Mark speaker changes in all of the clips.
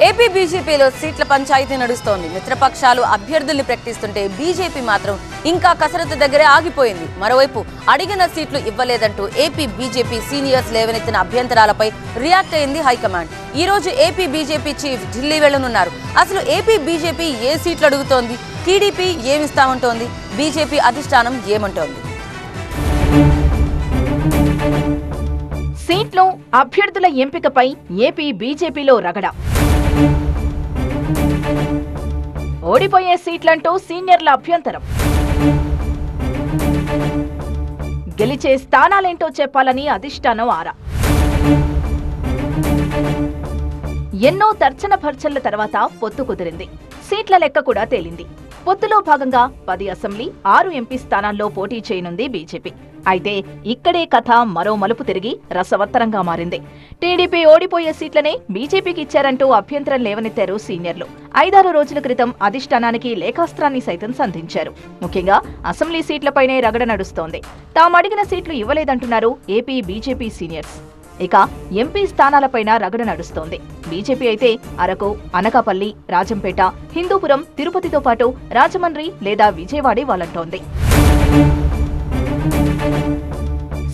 Speaker 1: AP బీజేపీలో సీట్ల పంచాయతీ నడుస్తోంది. మిత్రపక్షాలు అభ్యర్థుల్ని ప్రకటిస్తుంటే బీజేపీ మాత్రం ఇంకా కసరత్తు దగ్గరే ఆగిపోయింది. మరోవైపు అడిగిన సీట్లు ఇవ్వలేదంటూ ఏపీ బీజేపీ సీనియర్స్ లేవనెత్తిన అభ్యంతరాలపై రియాక్ట్ అయింది హైకమాండ్. ఈ రోజు ఏపీ బీజేపీ చీఫ్ ఢిల్లీ వెళ్లనున్నారు. అసలు ఏపీ బీజేపీ ఏ సీట్లు అడుగుతోంది, టీడీపీ ఏమిస్తామంటోంది, బీజేపీ అధిష్టానం ఏమంటోంది?
Speaker 2: సీట్లు అభ్యర్థుల ఎంపికపై ఏపీ బీజేపీలో రగడ. ఓడిపోయే సీట్లంటూ సీనియర్ల అభ్యంతరం. గెలిచే స్థానాలేంటో చెప్పాలని అధిష్టానం ఆరా. ఎన్నో తర్చన భర్చన్ల తర్వాత పొత్తు కుదిరింది. సీట్ల లెక్క కూడా తేలింది. పొత్తులో భాగంగా 10 అసెంబ్లీ 6 ఎంపీ స్థానాల్లో పోటీ చేయనుంది బీజేపీ. అయితే ఇక్కడే కథ మరో మలుపు తిరిగి రసవత్తరంగా మారింది. టీడీపీ ఓడిపోయే సీట్లనే బీజేపీకి ఇచ్చారంటూ అభ్యంతరం లేవనెత్తారు సీనియర్లు. 5-6 రోజుల క్రితం అధిష్టానానికి లేఖాస్త్రాన్ని సైతం సంధించారు. ముఖ్యంగా అసెంబ్లీ సీట్లపైనే రగడ నడుస్తోంది. తాము అడిగిన సీట్లు ఇవ్వలేదంటున్నారు ఏపీ బీజేపీ సీనియర్స్. ఇక ఎంపీ స్థానాలపైన రగడ నడుస్తోంది. బీజేపీ అయితే అరకు, అనకాపల్లి, రాజంపేట, హిందూపురం, తిరుపతితో పాటు రాజమండ్రి లేదా విజయవాడ ఇవ్వాలంటోంది.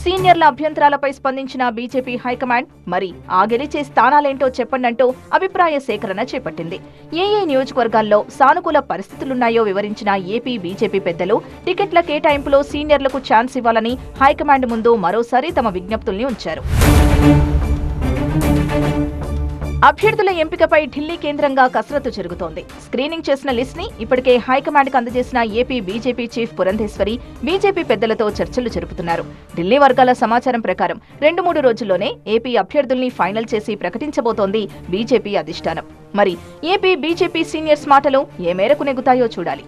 Speaker 2: సీనియర్ల అభ్యంతరాలపై స్పందించిన బీజేపీ హైకమాండ్ మరి ఆ గెలిచే స్థానాలేంటో చెప్పండంటూ అభిప్రాయ సేకరణ చేపట్టింది. ఏ నియోజకవర్గాల్లో సానుకూల పరిస్థితులున్నాయో వివరించిన ఏపీ బీజేపీ పెద్దలు టికెట్ల కేటాయింపులో సీనియర్లకు ఛాన్స్ ఇవ్వాలని హైకమాండ్ ముందు మరోసారి తమ విజ్ఞప్తుల్ని ఉంచారు. అభ్యర్థుల ఎంపికపై ఢిల్లీ కేంద్రంగా కసరత్తు జరుగుతోంది. స్క్రీనింగ్ చేసిన లిస్ట్ ని ఇప్పటికే హైకమాండ్ కు అందజేసిన AP BJP chief Purandeswari BJP పెద్దలతో చర్చలు జరుపుతున్నారు. ఢిల్లీ వర్గాల సమాచారం ప్రకారం 2-3 రోజుల్లోనే ఏపీ అభ్యర్థుల్ని ఫైనల్ చేసి ప్రకటించబోతోంది బీజేపీ అధిష్టానం. మరి ఏపీ బీజేపీ సీనియర్స్ మాటలు ఏ మేరకు నెగ్గుతాయో చూడాలి.